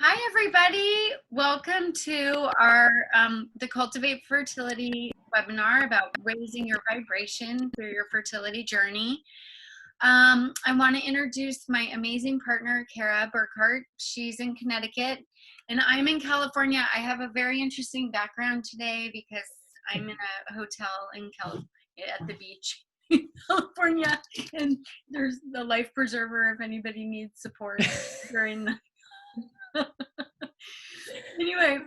Hi, everybody. Welcome to our the Cultivate Fertility webinar about raising your vibration through your fertility journey. I want to introduce my amazing partner, Kara Burkhart. She's in Connecticut, and I'm in California. I have a very interesting background today because I'm in a hotel in California at the beach in California, and there's the life preserver if anybody needs support during the Anyway,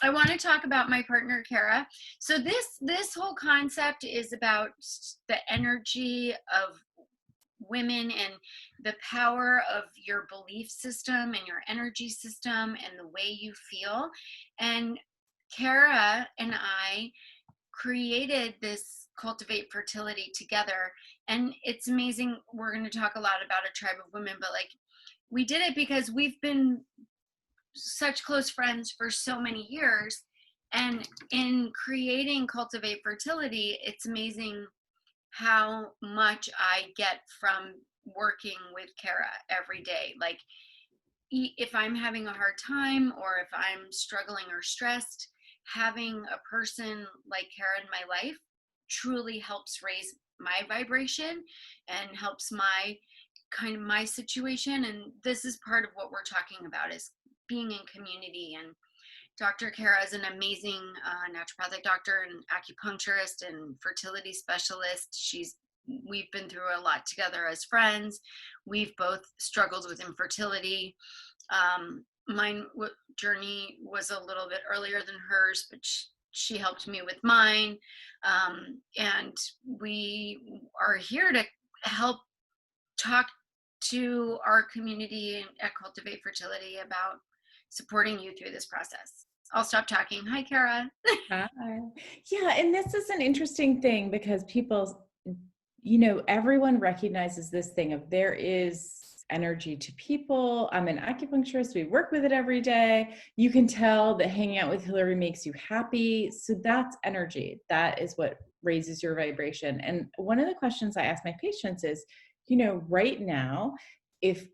I want to talk about my partner, Kara. So this whole concept is about the energy of women and the power of your belief system and your energy system and the way you feel. And Kara and I created this Cultivate Fertility together. And it's amazing. We're going to talk a lot about a tribe of women, but like we did it because we've been such close friends for so many years, and in creating Cultivate Fertility, it's amazing how much I get from working with Kara every day. Like if I'm having a hard time or if I'm struggling or stressed, having a person like Kara in my life truly helps raise my vibration and helps my situation. And this is part of what we're talking about, is being in community. And Dr. Kara is an amazing naturopathic doctor and acupuncturist and fertility specialist. We've been through a lot together as friends. We've both struggled with infertility. My journey was a little bit earlier than hers, but she helped me with mine. And we are here to help talk to our community at Cultivate Fertility about supporting you through this process. I'll stop talking. Hi, Kara. Hi. Yeah, and this is an interesting thing because people, everyone recognizes this thing of there is energy to people. I'm an acupuncturist. We work with it every day. You can tell that hanging out with Hillary makes you happy. So that's energy. That is what raises your vibration. And one of the questions I ask my patients is, right now, if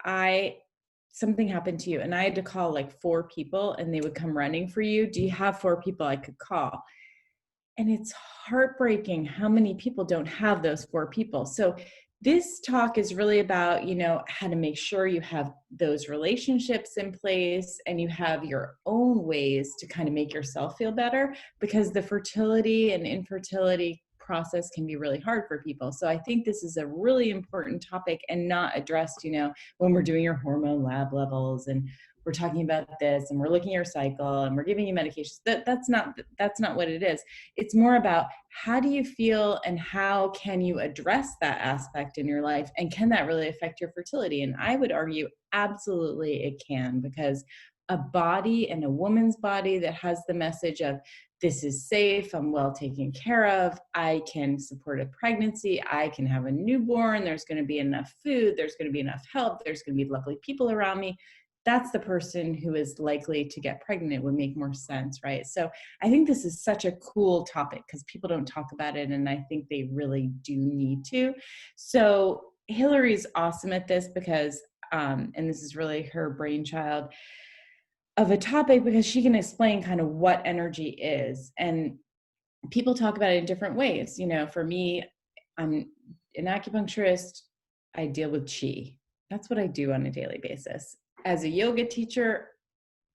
something happened to you and I had to call like 4 people and they would come running for you, do you have 4 people I could call? And it's heartbreaking how many people don't have those 4 people. So this talk is really about, how to make sure you have those relationships in place and you have your own ways to kind of make yourself feel better, because the fertility and infertility process can be really hard for people. So I think this is a really important topic and not addressed, when we're doing your hormone lab levels and we're talking about this and we're looking at your cycle and we're giving you medications. That's not what it is. It's more about how do you feel and how can you address that aspect in your life, and can that really affect your fertility? And I would argue absolutely it can, because a body and a woman's body that has the message of this is safe, I'm well taken care of, I can support a pregnancy, I can have a newborn, there's going to be enough food, there's going to be enough help, there's going to be lovely people around me, that's the person who is likely to get pregnant. It would make more sense, right? So I think this is such a cool topic because people don't talk about it, and I think they really do need to. So Hillary's awesome at this because, and this is really her brainchild of a topic, because she can explain kind of what energy is. And people talk about it in different ways. For me, I'm an acupuncturist. I deal with chi. That's what I do on a daily basis. As a yoga teacher,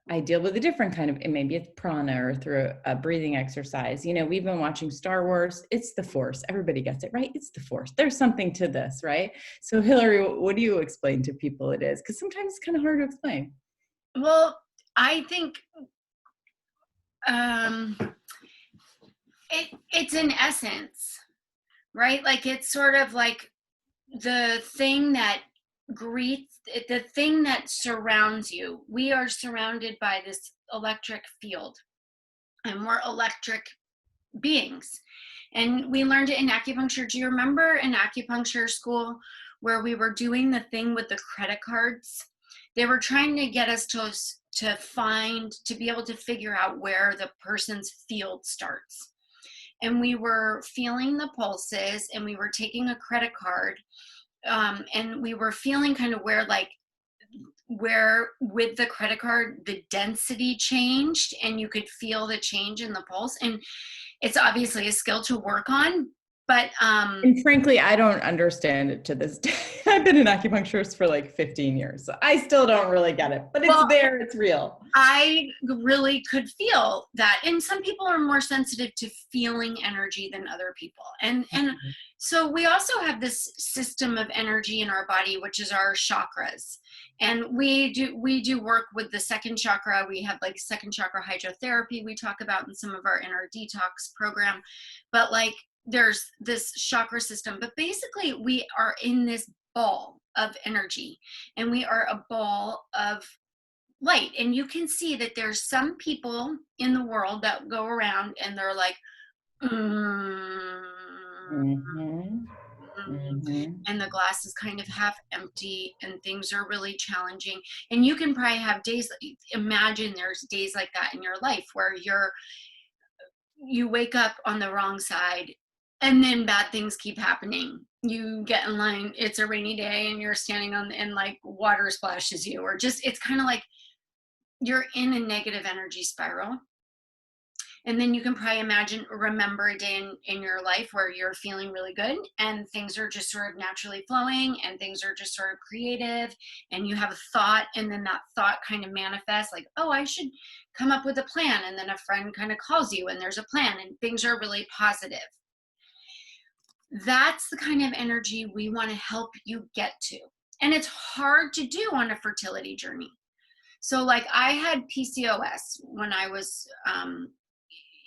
I deal with a different kind of, and maybe it's prana or through a breathing exercise. We've been watching Star Wars. It's the Force. Everybody gets it, right? It's the Force. There's something to this, right? So Hillary, what do you explain to people it is? Because sometimes it's kind of hard to explain. Well, I think it's an essence, right? Like it's sort of like the thing that the thing that surrounds you. We are surrounded by this electric field, and we're electric beings. And we learned it in acupuncture. Do you remember in acupuncture school where we were doing the thing with the credit cards? They were trying to get us to be able to figure out where the person's field starts. And we were feeling the pulses, and we were taking a credit card, and we were feeling kind of where like where with the credit card, the density changed and you could feel the change in the pulse. And it's obviously a skill to work on, but And frankly, I don't understand it to this day. I've been an acupuncturist for like 15 years, so I still don't really get it, but it's well, there, it's real. I really could feel that. And some people are more sensitive to feeling energy than other people. And so we also have this system of energy in our body, which is our chakras. And we do work with the second chakra. We have like second chakra hydrotherapy we talk about in some of our in our detox program. But like there's this chakra system. But basically we are in this ball of energy, and we are a ball of light. And you can see that there's some people in the world that go around and they're like, mm, Mm-hmm. Mm-hmm. and the glass is kind of half empty and things are really challenging. And you can probably have days, imagine there's days like that in your life where you wake up on the wrong side and then bad things keep happening. You get in line, it's a rainy day and you're standing on and like water splashes you, or just it's kind of like you're in a negative energy spiral. And then you can probably remember a day in your life where you're feeling really good and things are just sort of naturally flowing and things are just sort of creative, and you have a thought and then that thought kind of manifests like, oh, I should come up with a plan. And then a friend kind of calls you and there's a plan and things are really positive. That's the kind of energy we want to help you get to. And it's hard to do on a fertility journey. So like I had PCOS when I was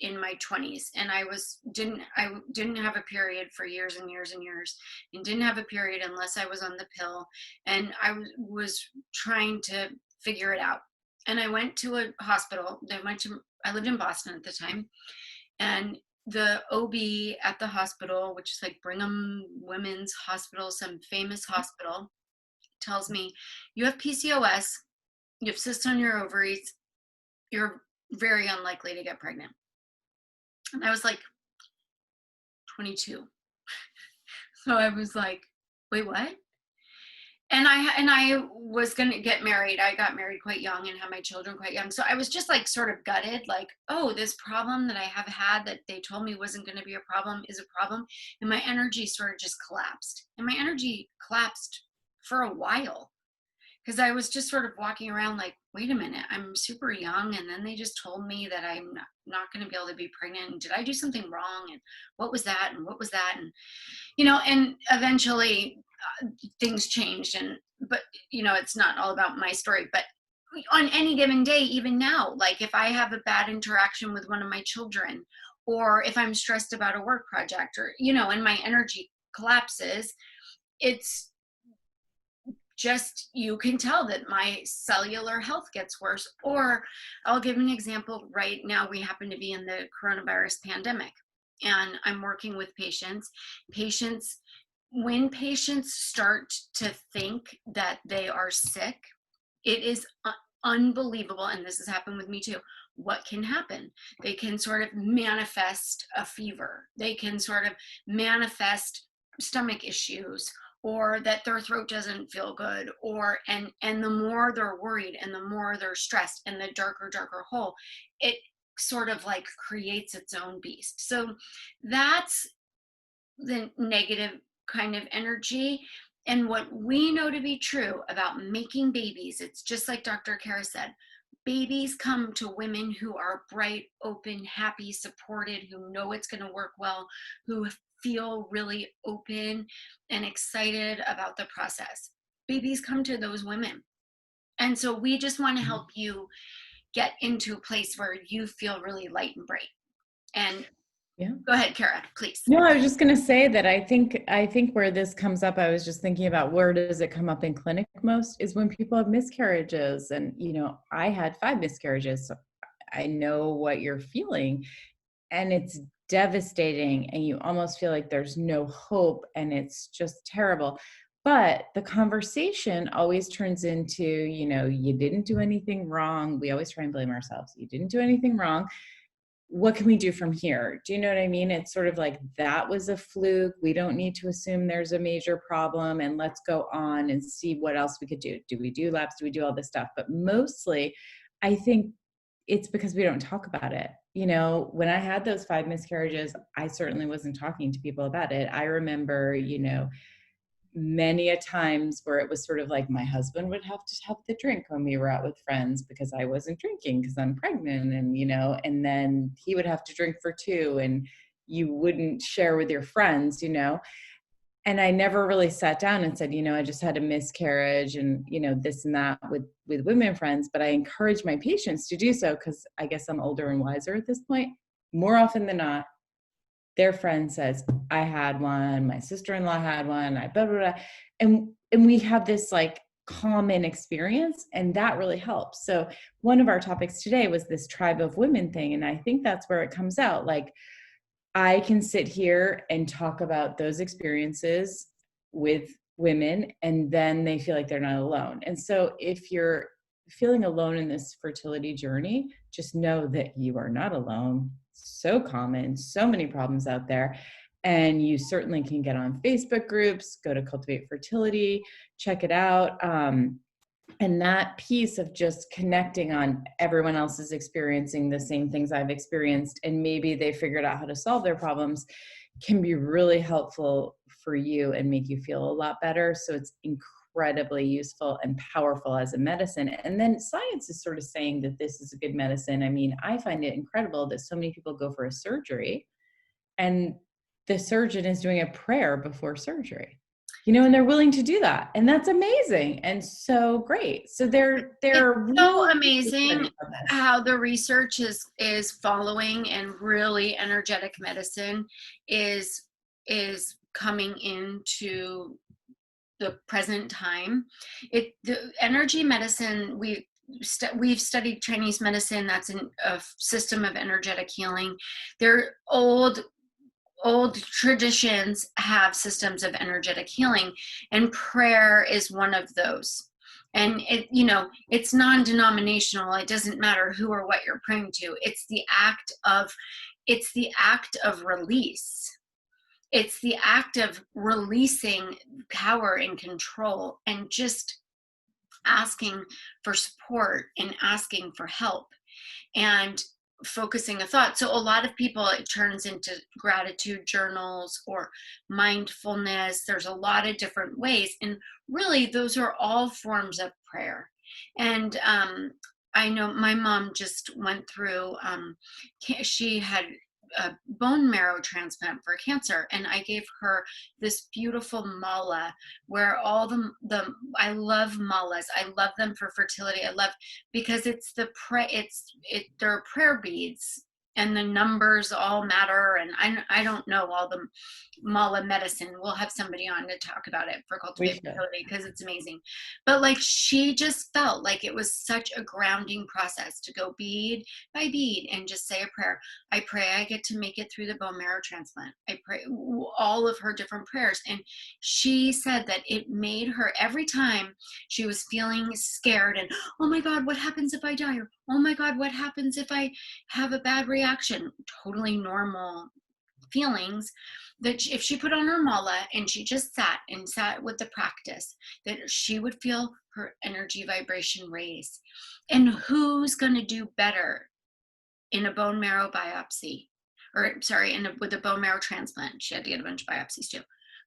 in my 20s, and I didn't have a period for years and years and years, and didn't have a period unless I was on the pill, and I was trying to figure it out. And I went to a hospital. I lived in Boston at the time, and the OB at the hospital, which is like Brigham Women's Hospital, some famous hospital, tells me, you have PCOS, you have cysts on your ovaries, you're very unlikely to get pregnant. And I was like 22. So I was like, wait, what? And I was going to get married. I got married quite young and had my children quite young. So I was just like sort of gutted, like, oh, this problem that I have had that they told me wasn't going to be a problem is a problem. And my energy sort of just collapsed. And my energy collapsed for a while, because I was just sort of walking around like, wait a minute, I'm super young. And then they just told me that I'm not going to be able to be pregnant. And did I do something wrong? And what was that? And what was that? And, and eventually things changed. But, it's not all about my story. But on any given day, even now, like if I have a bad interaction with one of my children, or if I'm stressed about a work project, or, and my energy collapses, it's just, you can tell that my cellular health gets worse. Or I'll give an example. Right now we happen to be in the coronavirus pandemic, and I'm working with patients. When patients start to think that they are sick, it is unbelievable, and this has happened with me too, what can happen. They can sort of manifest a fever, they can sort of manifest stomach issues, or that their throat doesn't feel good, and the more they're worried and the more they're stressed, and the darker hole, it sort of like creates its own beast. So that's the negative kind of energy. And what we know to be true about making babies, it's just like Dr. Kara said, babies come to women who are bright, open, happy, supported, who know it's going to work well, who feel really open and excited about the process. Babies come to those women. And so we just want to help you get into a place where you feel really light and bright. And yeah. Go ahead, Kara, please. No, I was just going to say that I think where this comes up, I was just thinking about where does it come up in clinic most is when people have miscarriages. And, I had 5 miscarriages. So I know what you're feeling, and it's devastating, and you almost feel like there's no hope, and it's just terrible. But the conversation always turns into, you didn't do anything wrong. We always try and blame ourselves. You didn't do anything wrong. what can we do from here? Do you know what I mean? It's sort of like, that was a fluke. We don't need to assume there's a major problem, and let's go on and see what else we could do. Do we do labs? Do we do all this stuff? But mostly, I think it's because we don't talk about it. You know, when I had those 5 miscarriages, I certainly wasn't talking to people about it. I remember, you know, many a times where it was sort of like my husband would have to have the drink when we were out with friends because I wasn't drinking because I'm pregnant, and, you know, and then he would have to drink for 2 and you wouldn't share with your friends, you know. And I never really sat down and said, you know, I just had a miscarriage and, you know, this and that with women friends, but I encourage my patients to do so because I guess I'm older and wiser at this point. More often than not, their friend says, I had one, my sister-in-law had one, I blah, blah, blah. And we have this like common experience, and that really helps. So one of our topics today was this tribe of women thing. And I think that's where it comes out. Like, I can sit here and talk about those experiences with women, and then they feel like they're not alone. And so if you're feeling alone in this fertility journey, just know that you are not alone. So common, so many problems out there. And you certainly can get on Facebook groups, go to Cultivate Fertility, check it out. And that piece of just connecting on everyone else is experiencing the same things I've experienced, and maybe they figured out how to solve their problems, can be really helpful for you and make you feel a lot better. So it's incredibly useful and powerful as a medicine. And then science is sort of saying that this is a good medicine. I mean, I find it incredible that so many people go for a surgery and the surgeon is doing a prayer before surgery, you know, and they're willing to do that. And that's amazing and so great. So they're It's so really amazing how the research is following, and really energetic medicine is coming into the present time. The energy medicine, we've studied Chinese medicine. That's a system of energetic healing. They're old traditions have systems of energetic healing, and prayer is one of those. And it, you know, it's non-denominational. It doesn't matter who or what you're praying to. It's the act of release. It's the act of releasing power and control, and just asking for support and asking for help, and focusing a thought. So a lot of people, it turns into gratitude journals or mindfulness. There's a lot of different ways, and really those are all forms of prayer. And I know my mom just went through, she had a bone marrow transplant for cancer, and I gave her this beautiful mala where all the I love malas. I love them for fertility. I love, because it's they're prayer beads, and the numbers all matter. And I don't know all the mala medicine. We'll have somebody on to talk about it for Cultivate Fertility because it's amazing. But like, she just felt like it was such a grounding process to go bead by bead and just say a prayer. I pray I get to make it through the bone marrow transplant. I pray all of her different prayers. And she said that it made her, every time she was feeling scared and, oh my God, what happens if I die? Or, oh my God, what happens if I have a bad reaction? Totally normal feelings. That if she put on her mala and she just sat with the practice, that she would feel her energy vibration raise. And who's going to do better in a bone marrow biopsy, or sorry, with a bone marrow transplant? She had to get a bunch of biopsies too.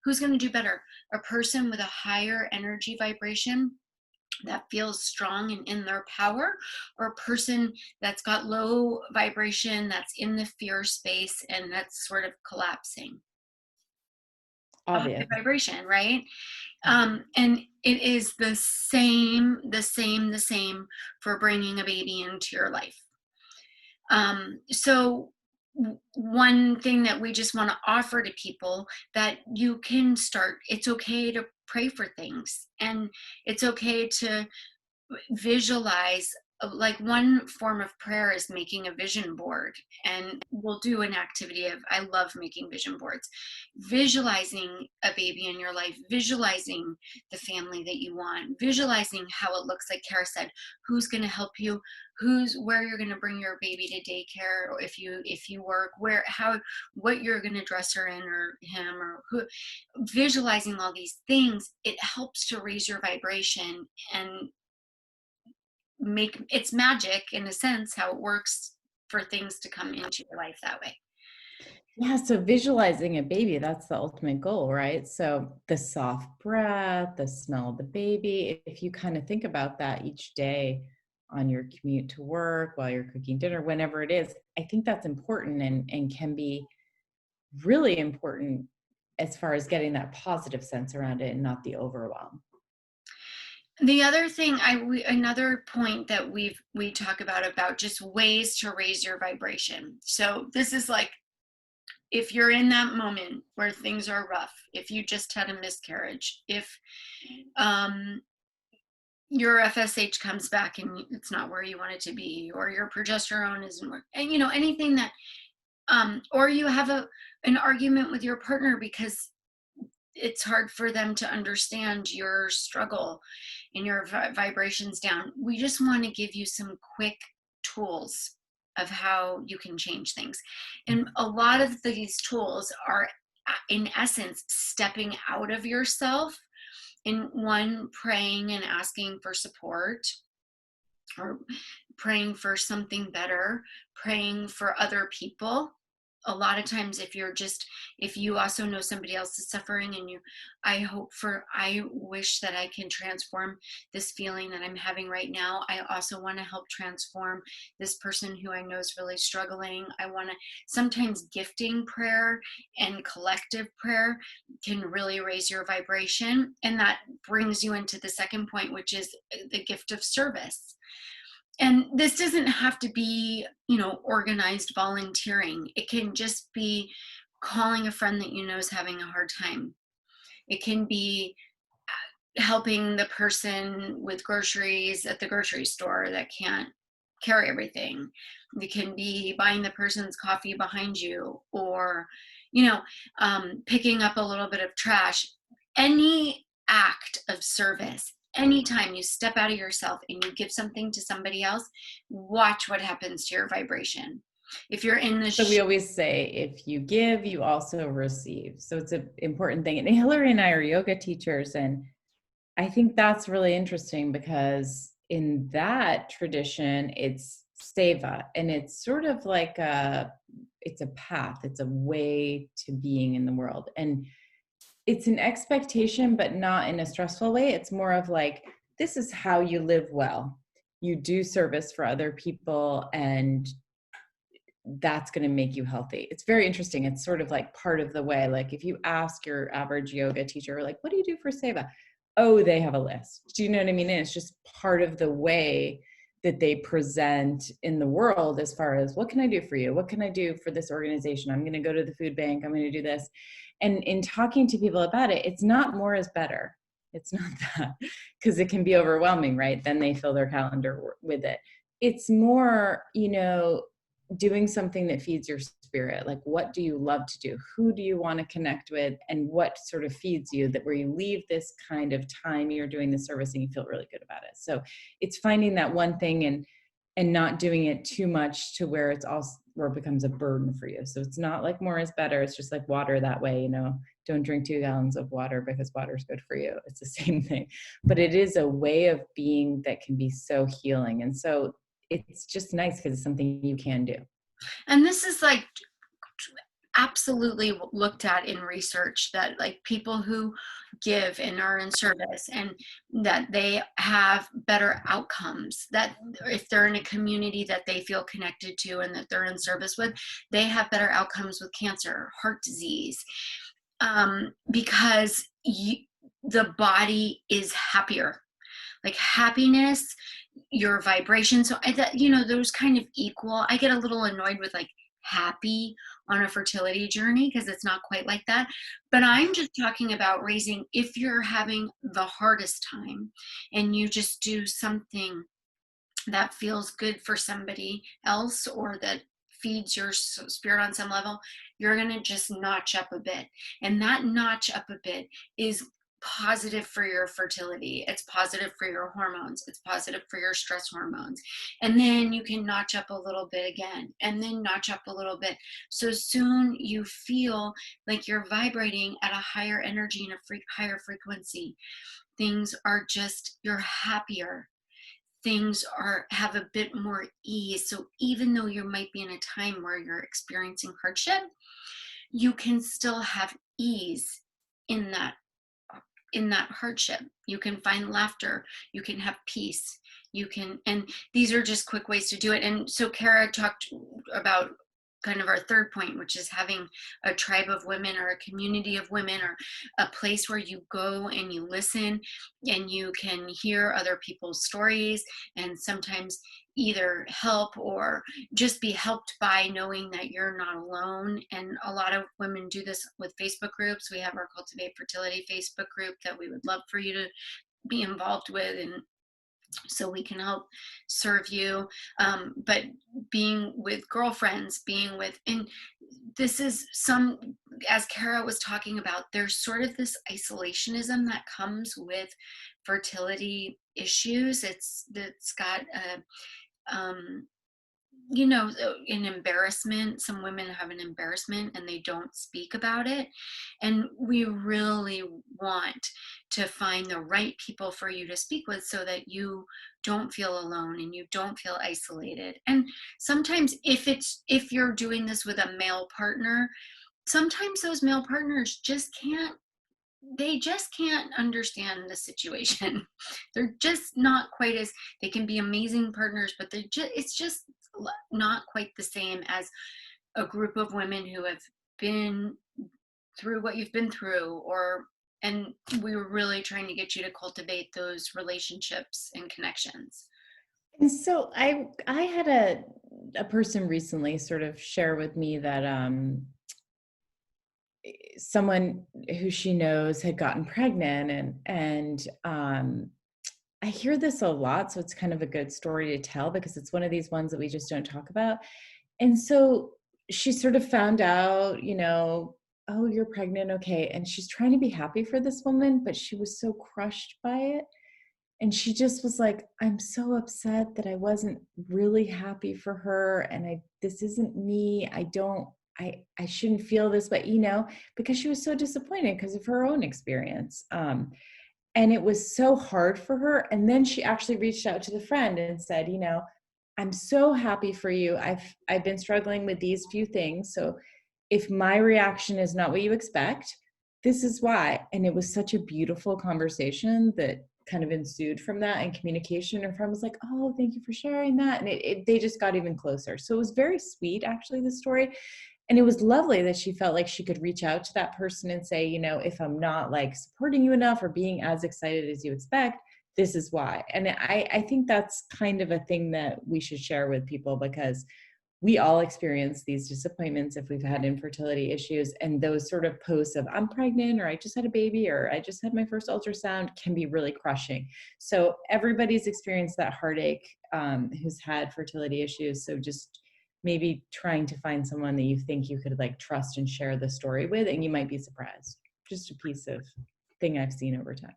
Who's going to do better? A person with a higher energy vibration that feels strong and in their power, or a person that's got low vibration, that's in the fear space and that's sort of collapsing? obvious. Vibration, right? And it is the same for bringing a baby into your life. So one thing that we just want to offer to people, that you can start, it's okay to pray for things, and it's okay to visualize like one form of prayer is making a vision board, and we'll do an activity of, I love making vision boards, visualizing a baby in your life, visualizing the family that you want, visualizing how it looks, like Kara said, who's going to help you, where you're going to bring your baby to daycare, or if you work, where, how, what you're going to dress her in, or him, or who. Visualizing all these things, it helps to raise your vibration and make, it's magic in a sense how it works for things to come into your life that way. Yeah, so visualizing a baby, that's the ultimate goal, right? So the soft breath, the smell of the baby, if you kind of think about that each day on your commute to work, while you're cooking dinner, whenever it is, I think that's important and can be really important as far as getting that positive sense around it and not the overwhelm. The other thing, another point that we talk about just ways to raise your vibration. So this is like, if you're in that moment where things are rough, if you just had a miscarriage, if your FSH comes back and it's not where you want it to be, or your progesterone isn't working, and anything that, or you have an argument with your partner because it's hard for them to understand your struggle and your vibrations down. We just want to give you some quick tools of how you can change things. And a lot of these tools are, in essence, stepping out of yourself, in one, praying and asking for support, or praying for something better, praying for other people. A lot of times, if you also know somebody else is suffering, and I wish that I can transform this feeling that I'm having right now. I also want to help transform this person who I know is really struggling. Sometimes gifting prayer and collective prayer can really raise your vibration. And that brings you into the second point, which is the gift of service. And this doesn't have to be, organized volunteering. It can just be calling a friend that you know is having a hard time. It can be helping the person with groceries at the grocery store that can't carry everything. It can be buying the person's coffee behind you, or, picking up a little bit of trash. Any act of service, anytime you step out of yourself and you give something to somebody else, watch what happens to your vibration. If you're in the So we always say, if you give, you also receive. So it's an important thing. And Hillary and I are yoga teachers, and I think that's really interesting because in that tradition, it's seva, and it's sort of like it's a path, it's a way to being in the world. And it's an expectation, but not in a stressful way. It's more of like, this is how you live well. You do service for other people, and that's going to make you healthy. It's very interesting. It's sort of like part of the way. Like if you ask your average yoga teacher, like, what do you do for seva? Oh, they have a list. Do you know what I mean? And it's just part of the way that they present in the world, as far as, what can I do for you? What can I do for this organization? I'm going to go to the food bank. I'm going to do this. And in talking to people about it, it's not more is better. It's not that, because it can be overwhelming, right? Then they fill their calendar with it. It's more, doing something that feeds your spirit. Like, what do you love to do? Who do you want to connect with? And what sort of feeds you, that where you leave this kind of time you're doing the service and you feel really good about it. So it's finding that one thing and not doing it too much to where where it becomes a burden for you. So it's not like more is better. It's just like water that way, don't drink 2 gallons of water because water is good for you. It's the same thing, but it is a way of being that can be so healing. And so it's just nice because it's something you can do. And this is like absolutely looked at in research, that like people who give and are in service, and that they have better outcomes, that if they're in a community that they feel connected to and that they're in service with, they have better outcomes with cancer, heart disease, because the body is happier. Like happiness, your vibration. So those kind of equal. I get a little annoyed with like happy on a fertility journey, because it's not quite like that. But I'm just talking about raising, if you're having the hardest time and you just do something that feels good for somebody else or that feeds your spirit on some level, you're going to just notch up a bit. And that notch up a bit is positive for your fertility. It's positive for your hormones. It's positive for your stress hormones. And then you can notch up a little bit again, and then notch up a little bit. So soon you feel like you're vibrating at a higher energy and a higher frequency. Things are just, you're happier, things are have a bit more ease. So even though you might be in a time where you're experiencing hardship, you can still have ease in that hardship. You can find laughter, you can have peace, you can, and these are just quick ways to do it. And so Kara talked about kind of our third point, which is having a tribe of women or a community of women or a place where you go and you listen and you can hear other people's stories and sometimes either help or just be helped by knowing that you're not alone. And a lot of women do this with Facebook groups. We have our Cultivate Fertility Facebook group that we would love for you to be involved with, and so we can help serve you. But being with girlfriends, being with, and this is some, as Kara was talking about, there's sort of this isolationism that comes with fertility issues. It's got a, an embarrassment. Some women have an embarrassment and they don't speak about it. And we really want to find the right people for you to speak with so that you don't feel alone and you don't feel isolated. And sometimes if you're doing this with a male partner, sometimes those male partners just can't, they just can't understand the situation. They're just not quite as, they can be amazing partners, but it's just not quite the same as a group of women who have been through what you've been through, and we were really trying to get you to cultivate those relationships and connections. And so I had a person recently sort of share with me that someone who she knows had gotten pregnant, and I hear this a lot, so it's kind of a good story to tell because it's one of these ones that we just don't talk about. And so she sort of found out, oh, you're pregnant, okay. And she's trying to be happy for this woman, but she was so crushed by it. And she just was like, I'm so upset that I wasn't really happy for her. And this isn't me. I shouldn't feel this, but because she was so disappointed because of her own experience. And it was so hard for her. And then she actually reached out to the friend and said, I'm so happy for you. I've been struggling with these few things. So if my reaction is not what you expect, this is why. And it was such a beautiful conversation that kind of ensued from that, and communication. Her friend was like, oh, thank you for sharing that. And they just got even closer. So it was very sweet, actually, the story. And it was lovely that she felt like she could reach out to that person and say, if I'm not like supporting you enough or being as excited as you expect, this is why. And I think that's kind of a thing that we should share with people, because we all experience these disappointments if we've had infertility issues, and those sort of posts of I'm pregnant, or I just had a baby, or I just had my first ultrasound can be really crushing. So everybody's experienced that heartache who's had fertility issues. So just maybe trying to find someone that you think you could like trust and share the story with, and you might be surprised. Just a piece of thing I've seen over time.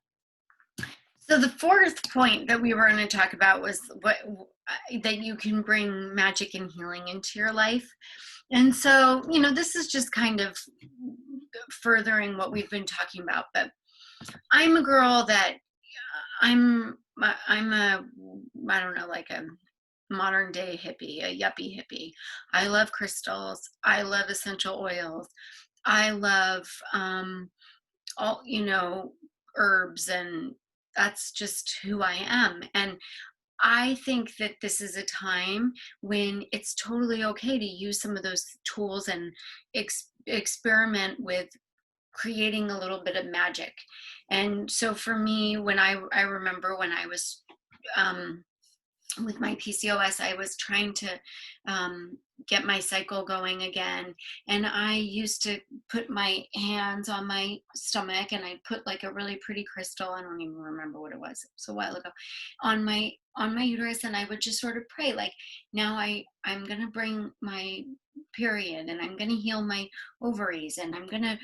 So the fourth point that we were going to talk about was that you can bring magic and healing into your life. And so, this is just kind of furthering what we've been talking about, but I'm a girl that I'm a, I don't know, like a modern day hippie, a yuppie hippie. I love crystals. I love essential oils. I love all, herbs, and that's just who I am. And I think that this is a time when it's totally okay to use some of those tools and experiment with creating a little bit of magic. And so for me, when I remember when I was with my PCOS, I was trying to get my cycle going again. And I used to put my hands on my stomach, and I put like a really pretty crystal, I don't even remember what it was a while ago, on my uterus, and I would just sort of pray like, now I'm going to bring my period, and I'm going to heal my ovaries, and I'm going to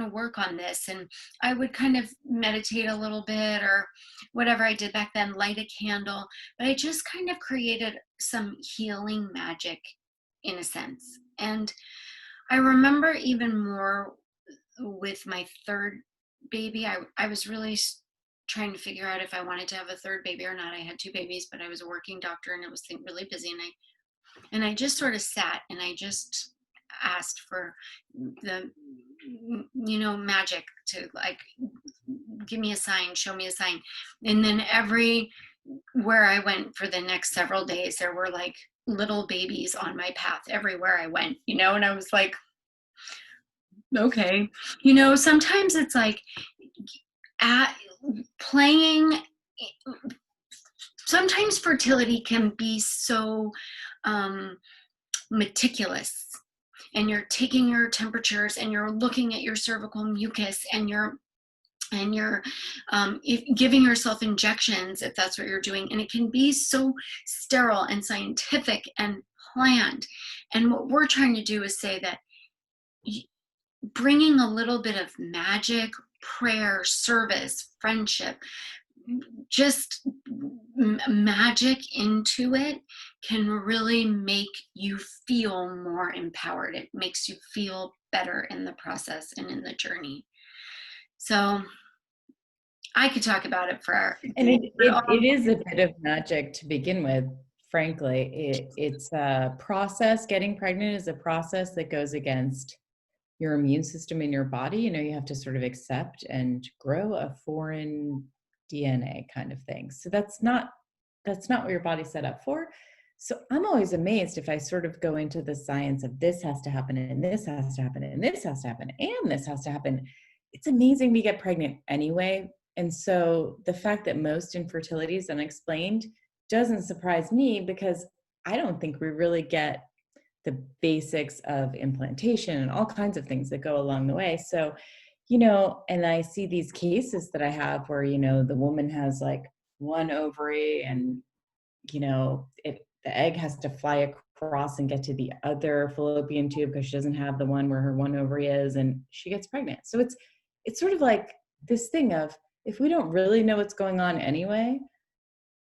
work on this. And I would kind of meditate a little bit or whatever I did back then, light a candle, but I just kind of created some healing magic in a sense. And I remember even more with my third baby. I was really trying to figure out if I wanted to have a third baby or not. I had two babies, but I was a working doctor and it was really busy. And I just sort of sat and I just asked for the magic to like give me a sign, show me a sign. And then where I went for the next several days, there were like little babies on my path everywhere I went, and I was like, okay, sometimes it's like playing. Sometimes fertility can be so meticulous, and you're taking your temperatures and you're looking at your cervical mucus, and you're giving yourself injections if that's what you're doing, and it can be so sterile and scientific and planned. And what we're trying to do is say that bringing a little bit of magic, prayer, service, friendship, just magic into it can really make you feel more empowered. It makes you feel better in the process and in the journey. So I could talk about it for and it is a bit of magic to begin with. Frankly, it's a process. Getting pregnant is a process that goes against your immune system in your body. You have to sort of accept and grow a foreign DNA kind of thing. So that's not what your body's set up for. So I'm always amazed if I sort of go into the science of this has to happen, and this has to happen, and this has to happen, and this has to happen. It's amazing we get pregnant anyway. And so the fact that most infertility is unexplained doesn't surprise me, because I don't think we really get the basics of implantation and all kinds of things that go along the way. So, and I see these cases that I have where, the woman has like one ovary, and, the egg has to fly across and get to the other fallopian tube because she doesn't have the one where her one ovary is, and she gets pregnant. So it's sort of like this thing of, if we don't really know what's going on anyway,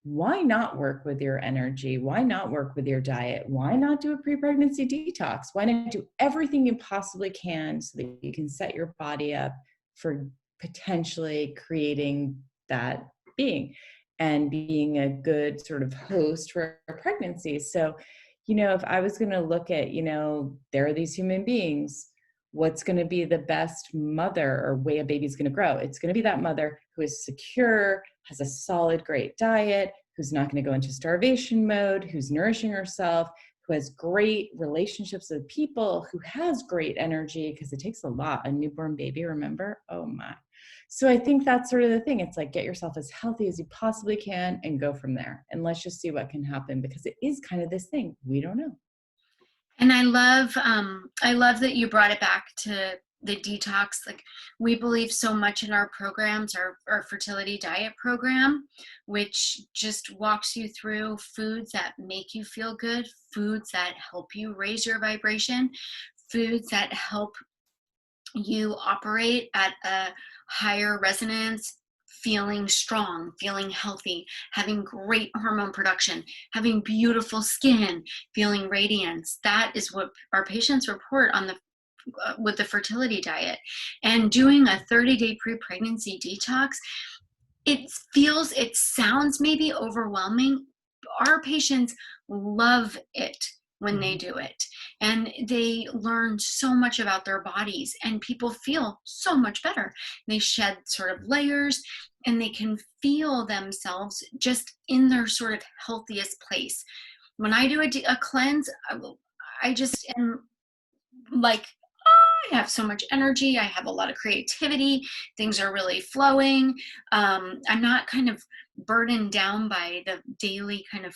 why not work with your energy? Why not work with your diet? Why not do a pre-pregnancy detox? Why not do everything you possibly can so that you can set your body up for potentially creating that being and being a good sort of host for a pregnancy? So, if I was going to look at, there are these human beings, what's going to be the best mother or way a baby's going to grow? It's going to be that mother who is secure, has a solid, great diet, who's not going to go into starvation mode, who's nourishing herself, who has great relationships with people, who has great energy, because it takes a lot. A newborn baby, remember? Oh my. So I think that's sort of the thing. It's like, get yourself as healthy as you possibly can and go from there. And let's just see what can happen, because it is kind of this thing. We don't know. And I love that you brought it back to the detox. Like, we believe so much in our programs, our fertility diet program, which just walks you through foods that make you feel good, foods that help you raise your vibration, foods that help you operate at a higher resonance, feeling strong, feeling healthy, having great hormone production, having beautiful skin, feeling radiance. That is what our patients report on with the fertility diet. And doing a 30-day pre-pregnancy detox, it sounds maybe overwhelming. Our patients love it when they do it, and they learn so much about their bodies, and people feel so much better. They shed sort of layers, and they can feel themselves just in their sort of healthiest place. When I do a cleanse, I just am like, I have so much energy. I have a lot of creativity. Things are really flowing. I'm not kind of burdened down by the daily kind of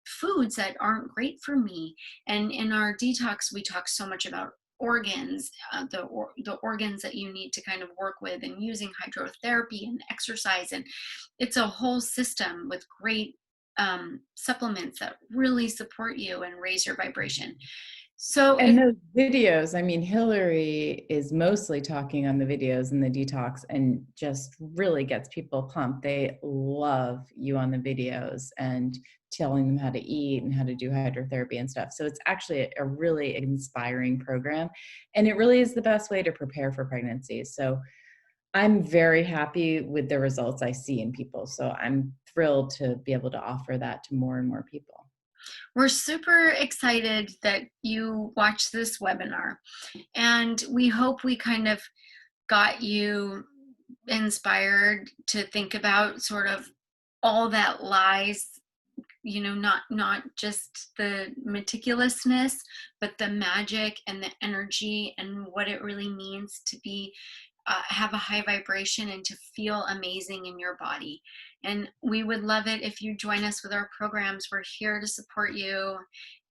foods that aren't great for me. And in our detox, we talk so much about organs, the organs that you need to kind of work with, and using hydrotherapy and exercise. And it's a whole system with great supplements that really support you and raise your vibration. So if And those videos, I mean, Hillary is mostly talking on the videos and the detox and just really gets people pumped. They love you on the videos and telling them how to eat and how to do hydrotherapy and stuff. So it's actually a really inspiring program. And it really is the best way to prepare for pregnancy. So I'm very happy with the results I see in people. So I'm thrilled to be able to offer that to more and more people. we're super excited that you watched this webinar, and we hope we kind of got you inspired to think about sort of all that lies, not just the meticulousness, but the magic and the energy and what it really means to be have a high vibration and to feel amazing in your body. And we would love it if you join us with our programs. We're here to support you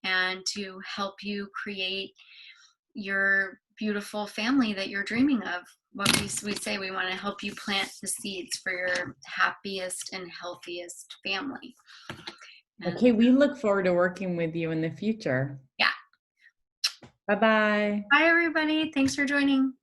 and to help you create your beautiful family that you're dreaming of. What we say, we want to help you plant the seeds for your happiest and healthiest family. And Okay, we look forward to working with you in the future. yeah. Bye-bye. Bye, everybody. Thanks for joining.